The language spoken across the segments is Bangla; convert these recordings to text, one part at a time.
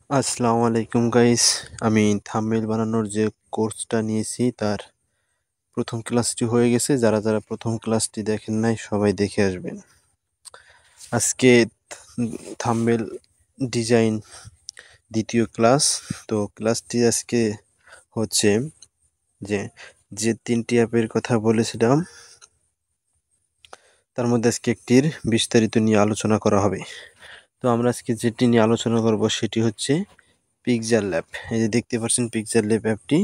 আসসালামু আলাইকুম গাইস। আমি থাম্বনেল বানানোর যে কোর্সটা নিয়েছি তার প্রথম ক্লাসটি হয়ে গেছে। যারা প্রথম ক্লাসটি দেখেন নাই সবাই দেখে আসবেন। আজকে থাম্বনেল ডিজাইন দ্বিতীয় ক্লাস। তো ক্লাসটি আজকে হচ্ছে যে যে তিনটি অ্যাপের কথা বলেছিলাম তার মধ্যে আজকে একটির বিস্তারিত নিয়ে আলোচনা করা হবে। তো আমরা আজকে যেটি নিয়ে আলোচনা করব সেটি হচ্ছে পিক্সেল ল্যাব। এই যে দেখতে পাচ্ছেন পিক্সেল ল্যাব অ্যাপটি,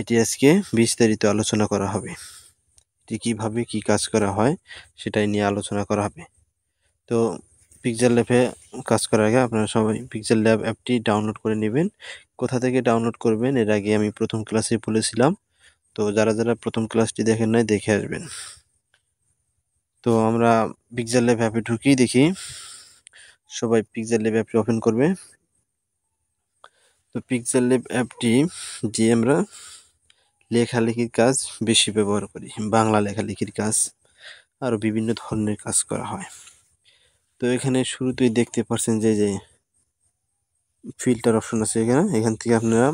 এটি আজকে বিস্তারিত আলোচনা করা হবে। এটি কীভাবে কী কাজ করা হয় সেটাই নিয়ে আলোচনা করা হবে। তো পিক্সেল ল্যাবে কাজ করার আগে আপনারা সবাই পিক্সেল ল্যাব অ্যাপটি ডাউনলোড করে নেবেন। কোথা থেকে ডাউনলোড করবেন এর আগে আমি প্রথম ক্লাসে বলেছিলাম। তো যারা প্রথম ক্লাসটি দেখেন নাই দেখে আসবেন। তো আমরা পিক্সেল ল্যাব অ্যাপে ঢুকেই দেখি সবাই পিক্সেল ল্যাব অ্যাপটি ওপেন করবে। তো পিক্সেল ল্যাব অ্যাপটি দিয়ে আমরা লেখালেখির কাজ বেশি ব্যবহার করি, বাংলা লেখালেখির কাজ, আরও বিভিন্ন ধরনের কাজ করা হয়। তো এখানে শুরুতেই দেখতে পাচ্ছেন যে ফিল্টার অপশন আছে এখান থেকে আপনারা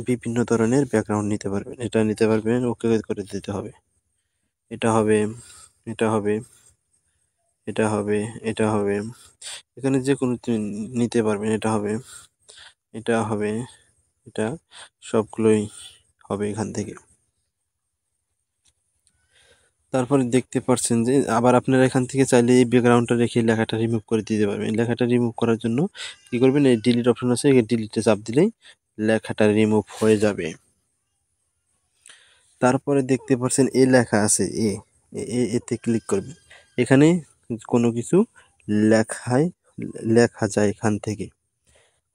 বিভিন্ন ধরনের ব্যাকগ্রাউন্ড নিতে পারবেন। এটা নিতে পারবেন, ওকে করে দিতে হবে। এটা হবে, এটা হবে, এটা হবে, এটা হবে, এখানে যে কোনো নিতে পারবেন। এটা হবে, এটা হবে, এটা সবগুলোই হবে এখান থেকে। তারপরে দেখতে পাচ্ছেন যে আবার আপনারা এখান থেকে চাইলে এই ব্যাকগ্রাউন্ডটা রেখে লেখাটা রিমুভ করে দিতে পারবেন। লেখাটা রিমুভ করার জন্য কি করবেন, এই ডিলিট অপশন আছে, এই ডিলিটে চাপ দিলেই লেখাটা রিমুভ হয়ে যাবে। তারপরে দেখতে পাচ্ছেন এ লেখা আছে, এতে ক্লিক করবেন। এখানে কোনো কিছু লেখা যায়। এখান থেকে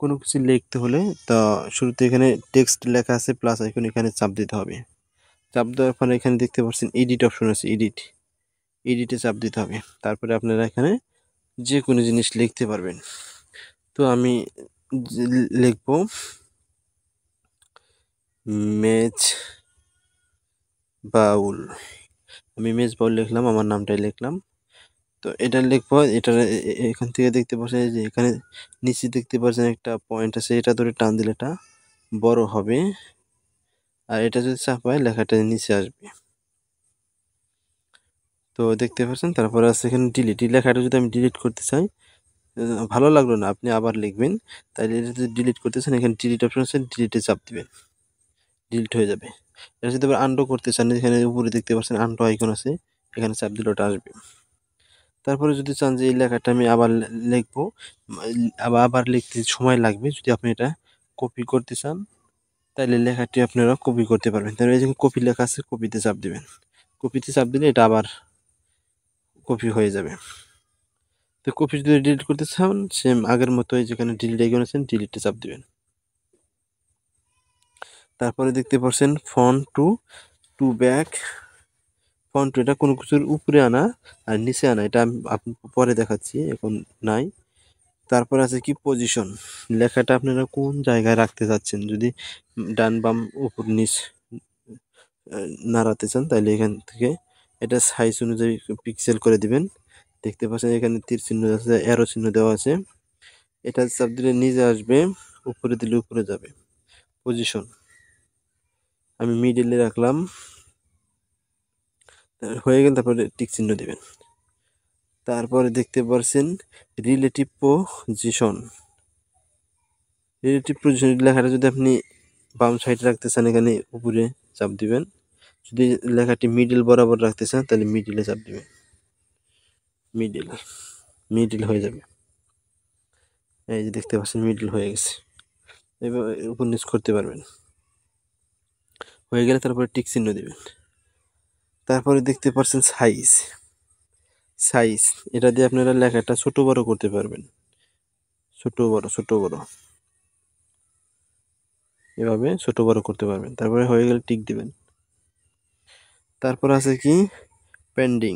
কোনো কিছু লিখতে হলে তা শুরুতে এখানে টেক্সট লেখা আছে প্লাস আইকন, এখানে চাপ দিতে হবে। চাপ দেওয়ার পরে এখানে দেখতে পাচ্ছেন এডিট অপশন আছে, এডিটে চাপ দিতে হবে। তারপরে আপনারা এখানে যে কোনো জিনিস লিখতে পারবেন। তো আমি লিখব মেজ বাউল। আমি মেজ বাউল লিখলাম, আমার নামটাই লিখলাম। তো এটা লিখবো, এটা এখান থেকে দেখতে পাচ্ছেন যে এখানে নিচে দেখতে পাচ্ছেন একটা পয়েন্ট আছে, এটা ধরে টান দিলে এটা বড় হবে, আর এটা যদি চাপায় লেখাটা নিচে আসবে। তো দেখতে পাচ্ছেন তারপরে আছে এখানে ডিলিট। এই লেখাটা যদি আমি ডিলিট করতে চাই, ভালো লাগলো না, আপনি আবার লিখবেন। তাইলে এটা যদি ডিলিট করতে চান এখানে ডিলিট অপশন আছে, ডিলিটে চাপ দিবেন, ডিলিট হয়ে যাবে। এটা যদি আবার আনডু করতে চান এখানে উপরে দেখতে পাচ্ছেন আনডু আইকন আছে, এখানে চাপ দিলে ওটা আসবে। তারপরে যদি চান যে এই লেখাটা আমি আবার লিখবো, আবার লিখতে সময় লাগবে, যদি আপনি এটা কপি করতে চান তাহলে লেখাটি আপনারা কপি করতে পারবেন। তাহলে এই যে কপি লেখা আছে, কপিতে চাপ দিবেন। কপিতে চাপ দিলে এটা আবার কপি হয়ে যাবে। তো কপি যদি ডিলিট করতে চান সেম আগের মতো যেখানে ডিলিট আইকন আছেন ডিলিটে চাপ দিবেন। তারপরে দেখতে পাচ্ছেন ফন্ট টু ব্যাক। ফন্ট এটা কোনো কিছুর উপরে আনা আর নিচে আনা, এটা আমি পরে দেখাচ্ছি, এখন নাই। তারপর আছে কি পজিশন, লেখাটা আপনারা কোন জায়গায় রাখতে চাচ্ছেন। যদি ডান বাম উপর নিচ নাড়াতে চান তাহলে এখান থেকে এটা সাইজ অনুযায়ী পিক্সেল করে দিবেন। দেখতে পাচ্ছেন এখানে তীর চিহ্ন আছে, অ্যারো চিহ্ন দেওয়া আছে, এটা চাপ দিলে নিচে আসবে, উপরে দিলে উপরে যাবে। পজিশন আমি মিডিলে রাখলাম, হয়ে গেল। তারপরে টিক চিহ্ন দিবেন। তারপরে দেখতে পাচ্ছেন রিলেটিভ পজিশন। রিলেটিভ পজিশন লেখাটা যদি আপনি বাম সাইডে রাখতে চান এখানে উপরে চাপ দিবেন। যদি লেখাটি মিডিল বরাবর রাখতে চান তাহলে মিডিলে চাপ দিবেন, মিডিল হয়ে যাবে। এই যে দেখতে পাচ্ছেন মিডিল হয়ে গেছে। এবার উপর নিচ করতে পারবেন। হয়ে গেলে তারপরে টিক চিহ্ন দিবেন। তারপরে দেখতে পাচ্ছেন সাইজ, এটা দিয়ে আপনারা লেখাটা ছোট বড় করতে পারবেন, ছোট বড় এভাবে ছোট বড় করতে পারবেন। তারপরে হয়ে গেলে টিক দিবেন। তারপর আছে কি পেন্ডিং,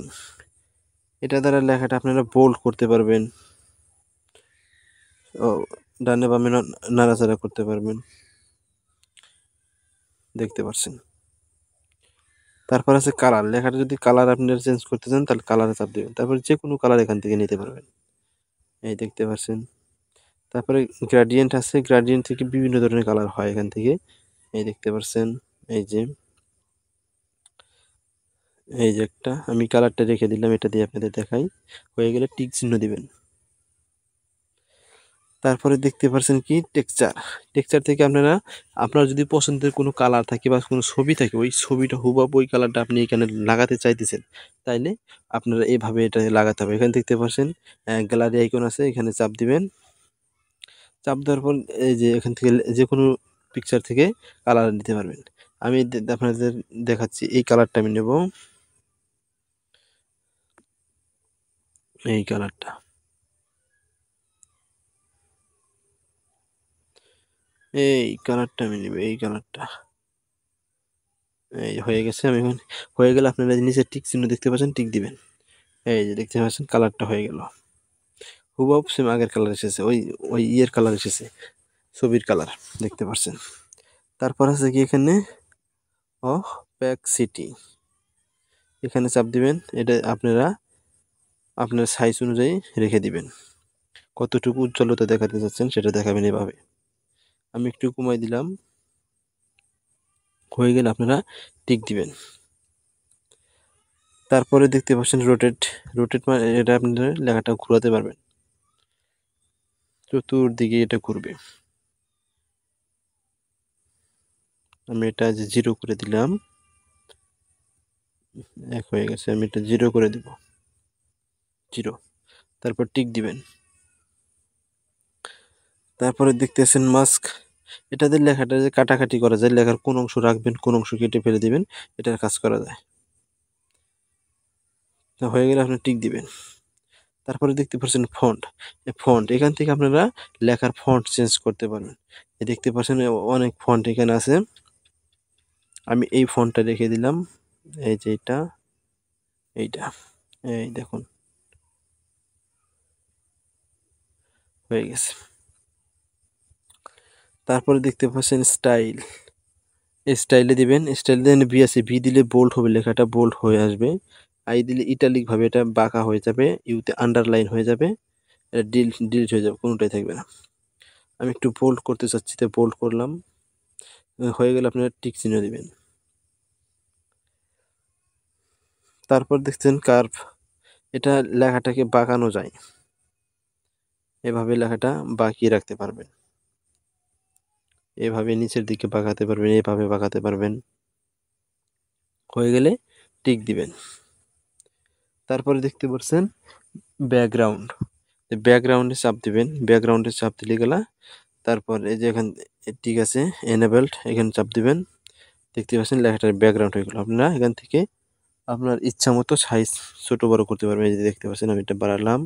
এটা দ্বারা লেখাটা আপনারা বোল্ড করতে পারবেন, ও ডানে বামে নাড়াচাড়া করতে পারবেন, দেখতে পাচ্ছেন। তারপর আছে কালার, লেখাটা যদি কালার আপনারা চেঞ্জ করতে চান তাহলে কালারে চাপ দেবেন। তারপর যে কোনো কালার এখান থেকে নিতে পারবেন, এই দেখতে পাচ্ছেন। তারপরে গ্রেডিয়েন্ট আছে, গ্রেডিয়েন্ট থেকে বিভিন্ন ধরনের কালার হয় এখান থেকে। এই দেখতে পাচ্ছেন, এই যে একটা আমি কালারটা রেখে দিলাম, এটা দিয়ে আপনাদের দেখাই। হয়ে গেলে টিক চিহ্ন দিবেন। তারপরে দেখতে পাচ্ছেন কি টেক্সচার। টেক্সচার থেকে আপনার যদি পছন্দের কোনো কালার থাকে বা কোনো ছবি থাকে, ওই ছবিটা হুবহু ওই কালারটা আপনি এখানে লাগাতে চাইতেছেন, তাইলে আপনারা এইভাবে এটা লাগাতে হবে। এখানে দেখতে পাচ্ছেন গ্যালারি আইকন আছে, এখানে চাপ দিবেন। চাপ দেওয়ার পর এই যে এখান থেকে যে কোনো পিকচার থেকে কালার নিতে পারবেন। আমি আপনাদের দেখাচ্ছি, এই কালারটা আমি নেব, এই কালারটা। এই কালারটা আমি নেব, এই কালারটা। এই হয়ে গেছে। আমি এখন হয়ে গেলে আপনারা নিচে টিক চিহ্ন দেখতে পাচ্ছেন, টিক দিবেন। এই যে দেখতে পাচ্ছেন কালারটা হয়ে গেল, হুবহু সেম আগের কালার এসেছে, ওই ওই ইয়ের কালার এসেছে, ছবির কালার দেখতে পাচ্ছেন। তারপর আছে কি এখানে অপেক্সিটি, এখানে চাপ দিবেন। এটা আপনারা আপনার সাইজ অনুযায়ী রেখে দিবেন, কতটুকু উজ্জ্বলতা দেখাতে চাচ্ছেন সেটা দেখাবেন এভাবে। আমি একটু কমাই দিলাম। হয়ে গেলে আপনারা টিক দিবেন। তারপরে দেখতে পাচ্ছেন রোটেট। রোটেট মানে এটা আপনারা লেখাটা ঘোরাতে পারবেন, চতুর্দিকে এটা ঘুরবে। আমি এটা যে 0 করে দিলাম, 1 হয়ে গেছে। আমি এটা 0 করে দিব, 0। তারপর টিক দিবেন। তারপরে দেখতেছেন মাস্ক। এটাতে লেখাটা যে কাটাকাটি করা যায়, লেখার কোন অংশ রাখবেন, কোন অংশ কেটে ফেলে দিবেন, এটার কাজ করা যায়। হয়ে গেলে আপনি টিক দিবেন। তারপরে দেখতে পাচ্ছেন ফন্ট। এই ফন্ট, এখান থেকে আপনারা লেখার ফন্ট চেঞ্জ করতে পারবেন। এই দেখতে পাচ্ছেন অনেক ফন্ট এখানে আছে। আমি এই ফন্টটা রেখে দিলাম, এই যে এইটা, এই দেখুন হয়ে গেছে। তারপরে দেখতে পাচ্ছেন স্টাইল। স্টাইলে দিবেন, স্টাইল দিলে ভি আছে, ভি দিলে বোল্ড হবে, লেখাটা বোল্ড হয়ে আসবে। আই দিলে ইটালিক ভাবে এটা বাঁকা হয়ে যাবে, ইউতে আন্ডারলাইন হয়ে যাবে, এটা ডিলিট হয়ে যাবে, কোনোটাই থাকবে না। আমি একটু বোল্ড করতে চাচ্ছি, তাই বোল্ড করলাম। হয়ে গেলে আপনারা টিক চিহ্ন দিবেন। তারপর দেখছেন কার্ভ, এটা লেখাটাকে বাঁকানো যায়, এভাবে লেখাটা বাঁকিয়ে রাখতে পারবেন, এভাবে নিচের দিকে বাঁকাতে পারবেন, এভাবে বাঁকাতে পারবেন। হয়ে গেলে টিক দিবেন। তারপরে দেখতে পাচ্ছেন ব্যাকগ্রাউন্ড। ব্যাকগ্রাউন্ডে চাপ দিবেন, ব্যাকগ্রাউন্ডে চাপ দিলে গেলা, তারপর এই যে এখান ঠিক আছে এনেবেলড, এখানে চাপ দিবেন। দেখতে পাচ্ছেন লেখাটার ব্যাকগ্রাউন্ড হয়ে গেল। আপনারা এখান থেকে আপনার ইচ্ছা মতো সাইজ ছোট বড় করতে পারবেন। এই যে দেখতে পাচ্ছেন আমি এটা বাড়ালাম,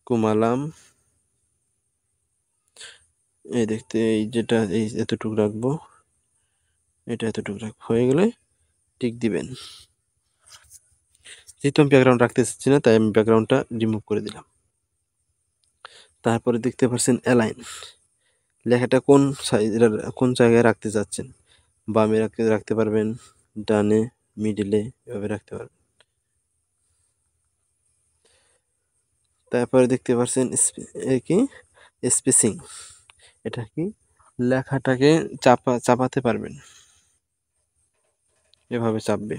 কমালাম, এই দেখতে এই যেটা এই এতটুকু রাখবো, এটা এতটুকু রাখবো। হয়ে গেলে টিক দিবেন। যেহেতু আমি ব্যাকগ্রাউন্ড রাখতে চাচ্ছি না, তাই আমি ব্যাকগ্রাউন্ডটা রিমুভ করে দিলাম। তারপরে দেখতে পাচ্ছেন অ্যালাইন, লেখাটা কোন জায়গায় রাখতে চাচ্ছেন, বামে রাখতে পারবেন, ডানে, মিডিলে, এভাবে রাখতে পারবেন। তারপরে দেখতে পাচ্ছেন কি স্পেসিং, এটা কি লেখাটাকে চাপাতে পারবেন, এভাবে চাপবে,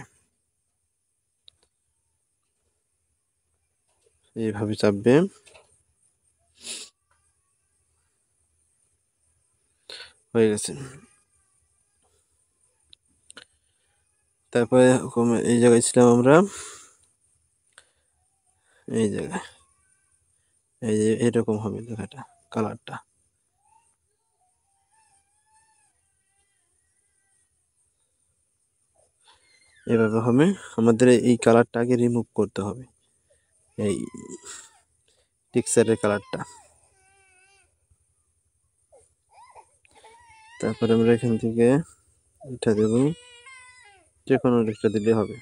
এইভাবে চাপবে। হয়ে গেছে। তারপরে এই জায়গায় ছিলাম আমরা, এই জায়গায়, এই যে এরকম হবে লেখাটা, কালারটা এভাবে হবে। আমাদের এই কালারটা আগে রিমুভ করতে হবে, এই টেক্সচারের কালারটা। তারপরে আমরা এখান থেকে এটা দেব, যে কোনো একটা দিলে হবে।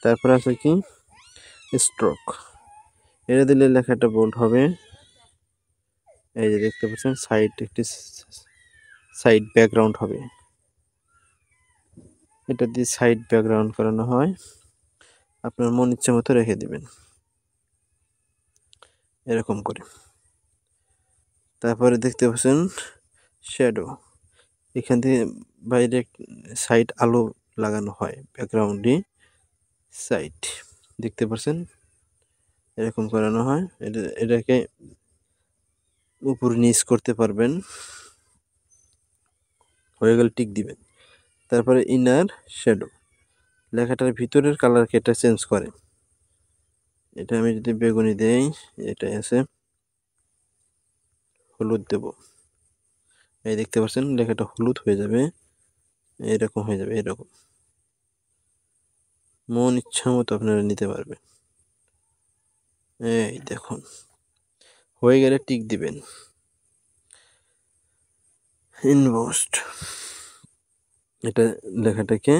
তারপরে আছে কি স্ট্রোক, এটা দিলে লেখাটা বোল্ড হবে। এই যে দেখতে পাচ্ছেন সাইড একটি সাইড ব্যাকগ্রাউন্ড হবে, এটা দিয়ে সাইড ব্যাকগ্রাউন্ড করানো হয়। আপনার মন ইচ্ছে মতো রেখে দিবেন। এরকম করে। তারপরে দেখতে পাচ্ছেন শ্যাডো, এখান থেকে বাইরে সাইড আলো লাগানো হয়, ব্যাকগ্রাউন্ডে সাইড দেখতে পাচ্ছেন এরকম করানো হয়। এটাকে উপর নিচ করতে পারবেন, হয়ে গেলে টিক দিবেন। তারপরে ইনার শ্যাডো, লেখাটার ভিতরের কালারকে এটা চেঞ্জ করে। এটা আমি যদি বেগুনি দেই, এটা আছে হলুদ দেব, এই দেখতে পাচ্ছেন লেখাটা হলুদ হয়ে যাবে, এরকম হয়ে যাবে, এরকম মন ইচ্ছা মতো আপনারা নিতে পারবেন। এই দেখুন হয়ে গেলে টিক দিবেন। ইনবোস্ট, এটা লেখাটাকে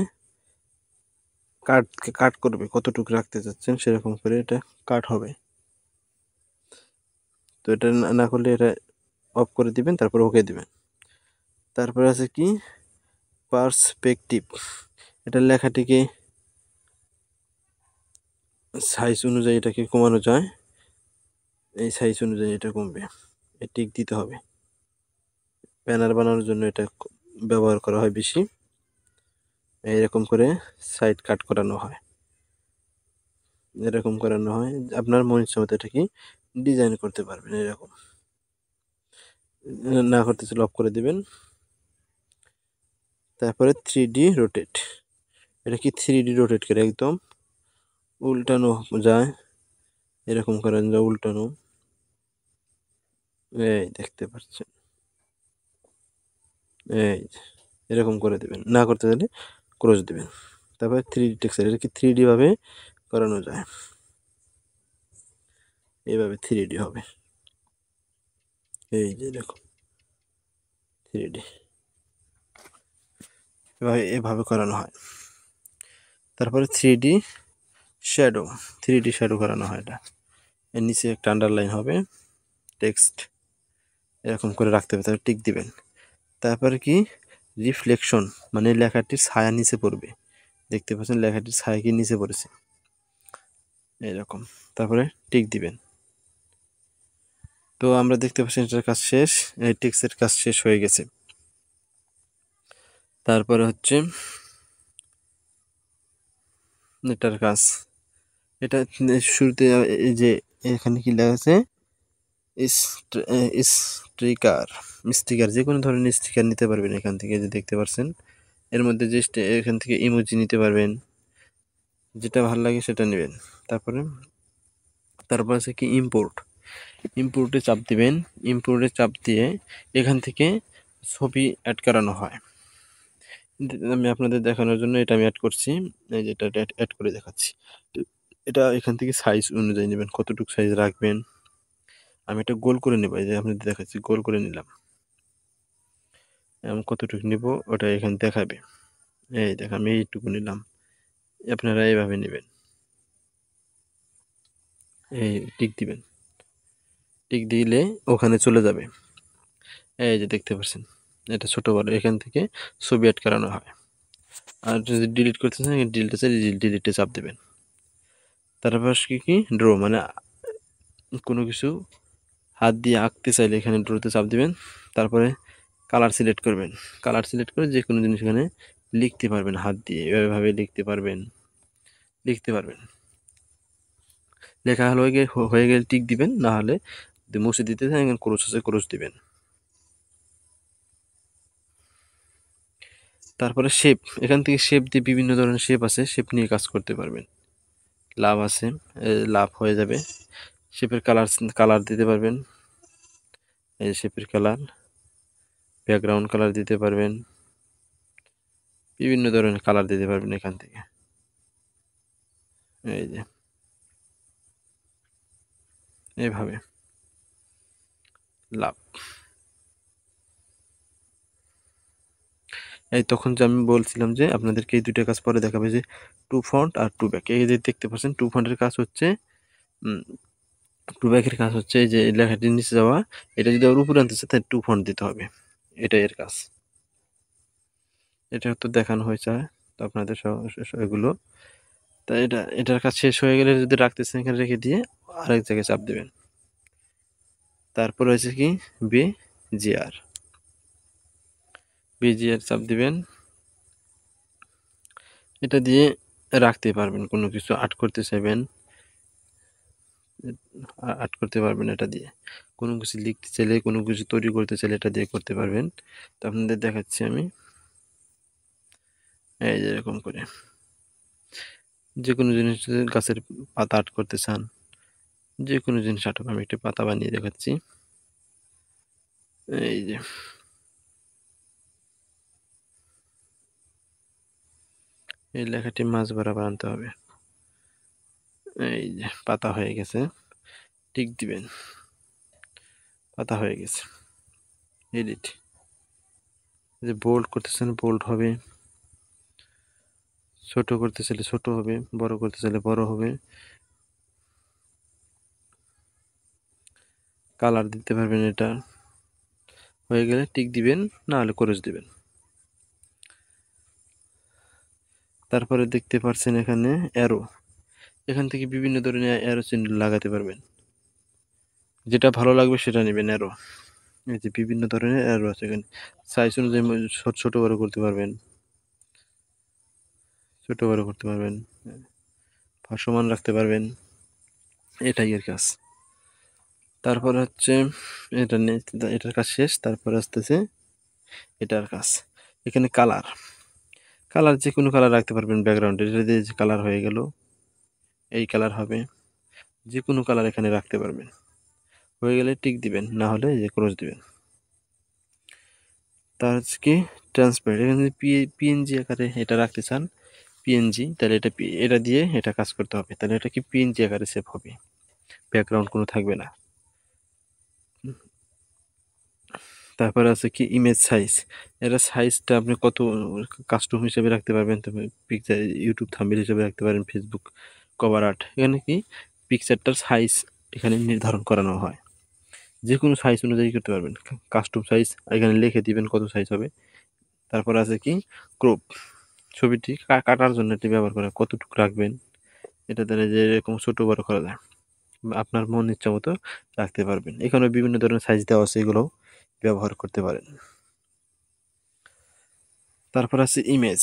কাট করবে, কতটুকু রাখতে চাচ্ছেন সেরকম করে এটা কাট হবে। তো এটা না করলে এটা অফ করে দিবেন, তারপর ওকে দিবেন। তারপর আছে কি পার্সপেক্টিভ, এটা লেখাটিকে সাইজ অনুযায়ী এটাকে কমানো যায়, এই সাইজ অনুযায়ী এটা কমবে, টিক দিতে হবে। ব্যানার বানানোর জন্য এটা ব্যবহার করা হয় বেশি। এইরকম করে সাইড কাট করানো হয়, এরকম করানো হয়, আপনার মন ইচ্ছা মতো এটা কি ডিজাইন করতে পারবেন। এরকম না করতে চাইলে অফ করে দিবেন। তারপরে 3D রোটেট, এটা কি 3D রোটেট করে একদম উল্টানো যায়, এরকম করেন যা উল্টানো, এই দেখতে পাচ্ছেন, এই এরকম করে দিবেন, না করতে চাইলে ক্রস দিবেন। তারপরে 3D টেক্সচার, এটা কি 3D ভাবে করানো যায়, এইভাবে 3D হবে, এই যে দেখুন 3D এভাবে করানো হয়। তারপরে 3D শ্যাডো, 3D শ্যাডো করানো হয়, এটা এর নিচে একটা আন্ডারলাইন হবে, টেক্সট এরকম করে রাখতে হবে, তারপর টিক দিবেন। তারপরে কি রিফ্লেকশন, মানে লেখাটির ছায়া নিচে পড়বে, দেখতে পাচ্ছেন লেখাটির ছায়া কি নিচে পড়েছে, এরকম, তারপরে টিক দিবেন। তো আমরা দেখতে পাচ্ছি এটার কাজ শেষ, এই টেক্সটের কাজ শেষ হয়ে গেছে। তারপরে হচ্ছে এটার কাজ, এটা শুরুতে এই যে এখানে কি লেখা আছে স্টিকার, স্টিকার যে কোনো ধরনের স্টিকার নিতে পারবেন এখান থেকে, যে দেখতে পাচ্ছেন এর মধ্যে যে এখান থেকে ইমোজি নিতে পারবেন, যেটা ভালো লাগে সেটা নেবেন। তারপর আছে কি ইম্পোর্ট, ইম্পোর্টে চাপ দিবেন, ইম্পোর্টে চাপ দিয়ে এখান থেকে ছবি অ্যাড করানো হয়। আমি আপনাদের দেখানোর জন্য এটা আমি অ্যাড করছি, এই যে এটা অ্যাড করে দেখাচ্ছি। এটা এখান থেকে সাইজ অনুযায়ী নেবেন, কতটুকু সাইজ রাখবেন। আমি এটা গোল করে নেব, এই যে আপনাদের দেখাচ্ছি গোল করে নিলাম, আমি কতটুকু নিব ওটা এখানে দেখাবে, এই দেখ আমি এইটুকু নিলাম, আপনারা এইভাবে নেবেন, এই টিক দিবেন, টিক দিলে ওখানে চলে যাবে, এই যে দেখতে পাচ্ছেন এটা ছোট বড় এখান থেকে ছবি অ্যাড করানো হয়। আর যদি ডিলিট করতে চান ডিলিটে চাপ দেবেন। তারপর কি ড্র, মানে কোনো কিছু হাত দিয়ে আঁকতে চাইলে এখানে ড্রতে চাপ দিবেন। তারপরে কালার সিলেক্ট করবেন, কালার সিলেক্ট করে যে কোনো জিনিস এখানে লিখতে পারবেন, হাত দিয়ে এভাবে লিখতে পারবেন, লেখা হয়ে গেলে টিক দিবেন, না হলে মুছে দিতে চান এখানে ক্রস আছে ক্রস দিবেন। তারপরে শেপ, এখান থেকে শেপ দিয়ে বিভিন্ন ধরনের শেপ আছে, শেপ নিয়ে কাজ করতে পারবেন। লাভ আছে, লাভ হয়ে যাবে, শেপের কালার দিতে পারবেন, এই শেপের কালার, ব্যাকগ্রাউন্ড কালার দিতে পারবেন, বিভিন্ন ধরনের কালার দিতে পারবেন এখান থেকে, এই যে এইভাবে লাভ। এই তখন যে আমি বলছিলাম যে আপনাদেরকে এই দুইটা কাজ পরে দেখাবে, যে টু ফন্ট আর টু ব্যাক, এই যে দেখতে পাচ্ছেন টু ফন্টের কাজ হচ্ছে, টু ব্যাকের কাজ হচ্ছে এই যে লেখাটির নিচে যাওয়া, এটা যদি আবার উপরে আনতে চায় তাহলে টু ফন্ট দিতে হবে, এটাই এর কাজ। এটা তো দেখানো হয়েছে তো আপনাদের এগুলো, তাই এটার কাজ শেষ হয়ে গেলে যদি রাখতেছেন এখানে রেখে দিয়ে আরেক জায়গায় চাপ দেবেন, তারপর হয়েছে কি বিজিআর চাপ দিবেন। এটা দিয়ে রাখতে পারবেন, কোনো কিছু আর্ট করতে চাইবেন আর্ট করতে পারবেন, এটা দিয়ে কোনো কিছু লিখতে চাইলে, কোনো কিছু তৈরি করতে চাইলে এটা দিয়ে করতে পারবেন। তো আপনাদের দেখাচ্ছি আমি, এই যে এরকম করে যে কোনো জিনিস, গাছের পাতা আর্ট করতে চান, যে কোনো জিনিস আর্ট, আমি একটা পাতা বানিয়ে দেখাচ্ছি। এই যে এই লেখাটি মাঝ বরাবর আনতে হবে। এই যে পাতা হয়ে গেছে, টিক দিবেন, পাতা হয়ে গেছে। এডিট, যে বোল্ড করতেছেন বোল্ড হবে, ছোট করতে চাইলে ছোট হবে, বড় করতে চাইলে বড় হবে। কালার দিতে পারবেন, এটা হয়ে গেলে টিক দিবেন, না হলে ক্রস দিবেন। তারপরে দেখতে পাচ্ছেন এখানে অ্যারো, এখান থেকে বিভিন্ন ধরনের অ্যারো চিহ্ন লাগাতে পারবেন, যেটা ভালো লাগবে সেটা নেবেন অ্যারো। এই যে বিভিন্ন ধরনের অ্যারো আছে এখানে, সাইজ অনুযায়ী ছোট বড় করতে পারবেন, ছোট বড় করতে পারবেন, সমান রাখতে পারবেন, এটাই এর কাজ। তারপর হচ্ছে এটার কাজ শেষ। তারপর আসতেছে এটার কাজ, এখানে কালার যে কোনো কালার রাখতে পারবেন ব্যাকগ্রাউন্ডে, এটা দিয়ে যে কালার হয়ে গেল, এই কালার হবে, যে কোনো কালার এখানে রাখতে পারবেন। হয়ে গেলে টিক দিবেন, না হলে এই যে ক্রস দিবেন। তার হচ্ছে কি ট্রান্সপারেন্ট, এখানে যদি পিএনজি আকারে এটা রাখতে চান, পিএনজি, তাহলে এটা দিয়ে এটা কাজ করতে হবে, তাহলে এটা কি পিএনজি আকারে সেভ হবে, ব্যাকগ্রাউন্ড কোনো থাকবে না। তারপরে আছে কি ইমেজ সাইজ, এটা সাইজটা আপনি কত কাস্টম হিসেবে রাখতে পারবেন, তবে পিকচার ইউটিউব থাম্বনেল হিসেবে রাখতে পারেন, ফেসবুক কভার আর্ট, এখানে কি পিকচারটার সাইজ এখানে নির্ধারণ করানো হয়, যে কোনো সাইজ অনুযায়ী করতে পারবেন, কাস্টম সাইজ এখানে লিখে দিবেন কত সাইজ হবে। তারপর আছে কি ক্রপ, ছবিটি কাটার জন্য এটি ব্যবহার করা, কতটুকু রাখবেন, এটা দ্বারা যে এরকম ছোট বড় করা যায়, আপনার মন ইচ্ছা মতো রাখতে পারবেন। এখানে বিভিন্ন ধরনের সাইজ দেওয়া আছে, এগুলো ব্যবহার করতে পারেন। তারপর আছে ইমেজ,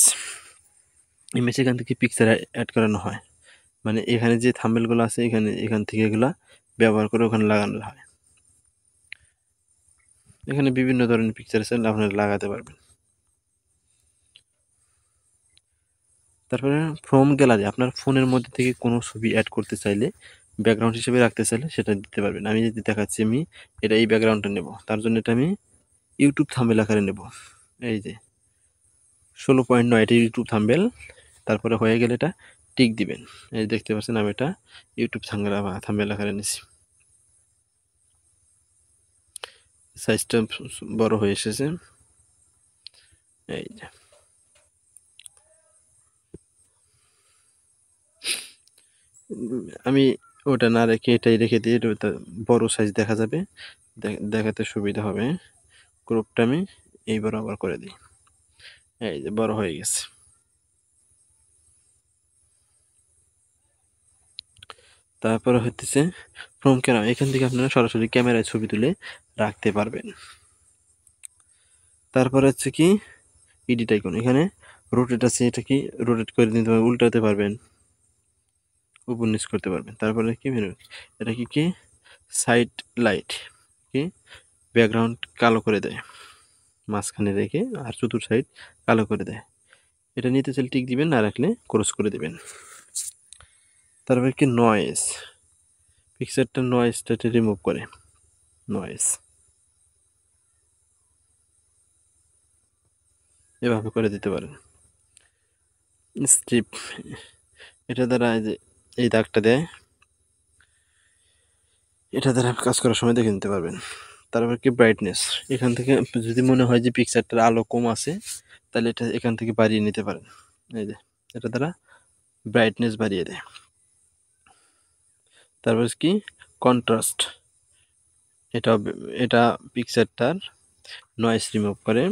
এখান থেকে পিকচার অ্যাড করানো হয়, মানে এখানে যে থাম্বনেলগুলো আছে এখান থেকে এগুলা ব্যবহার করে ওখানে লাগানো হয়। এখানে বিভিন্ন ধরনের পিকচার আছে, আপনারা লাগাতে পারবেন। তারপরে ফ্রম গ্যালারি, আপনার ফোনের মধ্যে থেকে কোনো ছবি অ্যাড করতে চাইলে, ব্যাকগ্রাউন্ড হিসেবে রাখতে চাইলে সেটা দিতে পারবেন। আমি যদি দেখাচ্ছি, আমি এটা এই ব্যাকগ্রাউন্ডটা নেব, তার জন্য এটা আমি ইউটিউব থাম্বনেল আকারে নেব, এই যে 16.9 এটা ইউটিউব থাম্বনেল। তারপরে হয়ে গেলে এটা টিক দিবেন, এই দেখতে পাচ্ছেন আমি এটা ইউটিউব থাম্বনেল আকারে নিছি, সাইজটা বড় হয়ে এসেছে, এই যে আমি ওটা না রেখে এটাই রেখে দিই, এটা বড় সাইজ দেখা যাবে, দেখাতে সুবিধা হবে। ক্রপটা আমি এই বরাবর করে দিই, এই যে বড় হয়ে গেছে। তারপরে হচ্ছে ফ্রম ক্যামেরা, এখান থেকে আপনারা সরাসরি ক্যামেরায় ছবি তুলে রাখতে পারবেন। তারপরে হচ্ছে কি এডিট আইকন, এখানে রোটেট আছে, এটা কি রোটেট করে দিতে পারবেন, উল্টাতে পারবেন, উপর নিচ করতে পারবেন। তারপরে কি মেনু, এটা কি সাইড লাইট, কি ব্যাকগ্রাউন্ড কালো করে দেয়, মাঝখানে রেখে আর চতুর সাইড কালো করে দেয়, এটা নিতে চাইলে টিক দিবেন, না রাখলে ক্রস করে দিবেন। তারপরে কি নয়েজ, পিকচারটা নয়েজটা রিমুভ করে, নয়েজ এভাবে করে দিতে পারেন। স্ট্রিপ, এটা দ্বারা এই দাগটা দেয়, এটা দ্বারা কাজ করার সময় দেখে নিতে পারবেন। তারপর কি ব্রাইটনেস, এখান থেকে যদি মনে হয় যে পিকচারটার আলো কম আছে, তাহলে এটা এখান থেকে বাড়িয়ে নিতে পারেন, এই যে এটা দ্বারা ব্রাইটনেস বাড়িয়ে দেয়। তারপর কি কন্ট্রাস্ট, এটা পিকচারটার নয়েজ রিমুভ করে,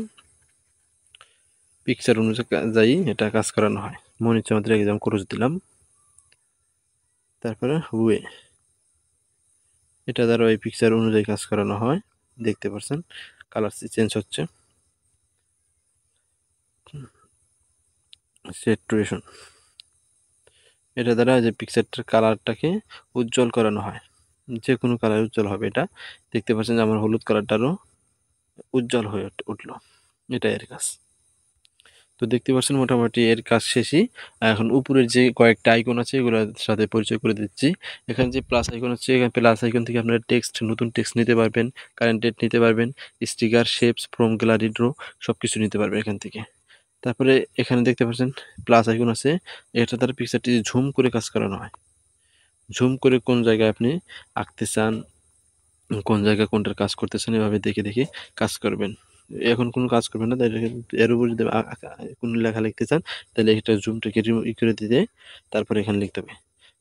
পিকচার অনুযায়ী এটা কাজ করানো হয়। মনে ইচ্ছা আমাদের এক্সাম ক্রস দিলাম। তারপরে ওয়ে, এটা দ্বারা এই পিকচার অনুযায়ী কাজ করানো হয়। দেখতে পাচ্ছেন কালার চেঞ্জ হচ্ছে। স্যাচুরেশন, এটা দ্বারা যে পিকচারটার কালারটাকে উজ্জ্বল করানো হয়, যে কোনো কালার উজ্জ্বল হবে। এটা দেখতে পাচ্ছেন যে আমার হলুদ কালারটারও উজ্জ্বল হয়ে উঠলো। এটাই এর কাজ। তো দেখতে পাচ্ছেন মোটামুটি এর কাজ শেষই। এখন উপরের যে কয়েকটা আইকন আছে এগুলোর সাথে পরিচয় করে দিচ্ছি। এখানে যে প্লাস আইকন আছে, এখানে প্লাস আইকন থেকে আপনারা টেক্সট, নতুন টেক্সট নিতে পারবেন, কারেন্ট ডেট নিতে পারবেন, sticker, shapes, from gallery, draw সব কিছু নিতে পারবেন এখান থেকে। তারপরে এখানে দেখতে পাচ্ছেন প্লাস আইকন আছে, এটা দ্বারা পিকচারটি ঝুম করে কাজ করানো হয়। ঝুম করে কোন জায়গায় আপনি আঁকতে চান, কোন জায়গায় কোনটার কাজ করতেছেন, এভাবে দেখে দেখে কাজ করবেন। এখন কোনো কাজ করবেন না, তাহলে এর উপর যদি কোনো লেখা লিখতে চান তাহলে এটা জুমটাকে করে দিতে, তারপরে এখানে লিখতে হবে।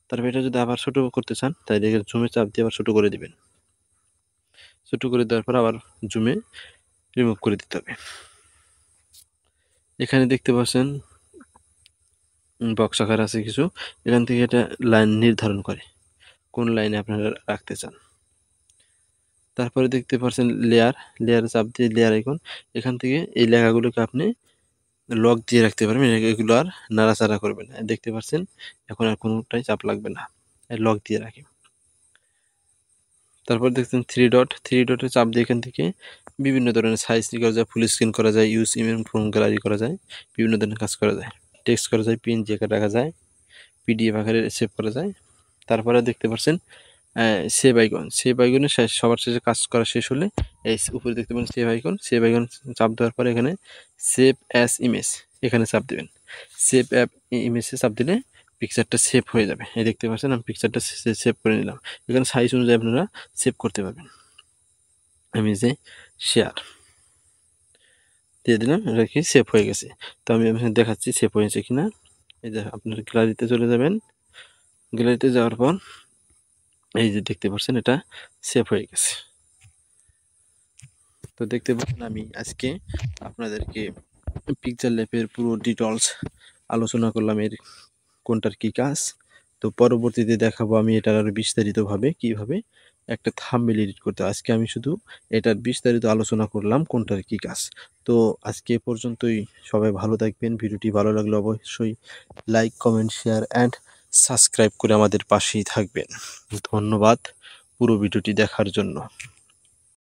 তারপরে এটা যদি আবার ছোট করতে চান তাহলে জুমে চাপ দিয়ে আবার ছোট করে দিবেন। ছোট করে দেওয়ার পর আবার জুমে রিমুভ করে দিতে হবে। এখানে দেখতে পাচ্ছেন বক্স আকার আছে কিছু, এখান থেকে এটা লাইন নির্ধারণ করে কোন লাইনে আপনারা রাখতে চান। তারপরে দেখতে পাচ্ছেন লেয়ারে চাপ দিয়ে লেয়ার আইকন, এখান থেকে এই লেখাগুলোকে আপনি লক দিয়ে রাখতে পারবেন, এগুলো আর নাড়াচাড়া করবেন না। দেখতে পাচ্ছেন এখন আর কোনোটাই চাপ লাগবে না, লক দিয়ে রাখি। তারপর দেখছেন থ্রি ডটে চাপ দিয়ে এখান থেকে বিভিন্ন ধরনের সাইজ করা যায়, ফুল স্ক্রিন করা যায়, ইউজ ইমেজ ফ্রম গ্যালারি করা যায়, বিভিন্ন ধরনের কাজ করা যায়, টেক্সট করা যায়, পিএনজি আকারে রাখা যায়, পিডিএফ আকারে সেভ করা যায়। তারপরে দেখতে পাচ্ছেন সেভ আইকন, সেভ আইকনে সবার শেষে কাজ করা শেষ হলে এই উপরে দেখতে পাবেন সেভ আইকন চাপ দেওয়ার পরে এখানে সেভ অ্যাজ ইমেজ এখানে চাপ দেবেন। সেভ অ্যাপ ইমেজে চাপ দিলে পিকচারটা সেভ হয়ে যাবে। এই দেখতে পাচ্ছেন আমি পিকচারটা সেভ করে নিলাম। এখানে সাইজ অনুযায়ী আপনারা সেভ করতে পারবেন। আমি যে শেয়ার দিয়ে দিলাম, এটা কি সেভ হয়ে গেছে। তো আমি দেখাচ্ছি সেভ হয়েছে কিনা। এই যে আপনার গ্যালারিতে চলে যাবেন, গ্যালারিতে যাওয়ার পর এই যে দেখতে পাচ্ছেন এটা সেভ হয়ে গেছে। তো দেখতে পাচ্ছেন আমি আজকে আপনাদেরকে পিকচার ল্যাবের পুরো ডিটেলস আলোচনা করলাম, এর কোনটার কি কাজ। তো পরবর্তীতে দেখাবো আমি এটার আরো বিস্তারিতভাবে কিভাবে একটা থাম্বনেল এডিট করতে। আজকে আমি শুধু এটার বিস্তারিত আলোচনা করলাম কোনটার কি কাজ। তো আজকে এ পর্যন্তই। সবাই ভালো থাকবেন। ভিডিওটি ভালো লাগলে অবশ্যই like, comment, share and subscribe করে আমাদের পাশেই থাকবেন। ধন্যবাদ পুরো ভিডিওটি দেখার জন্য।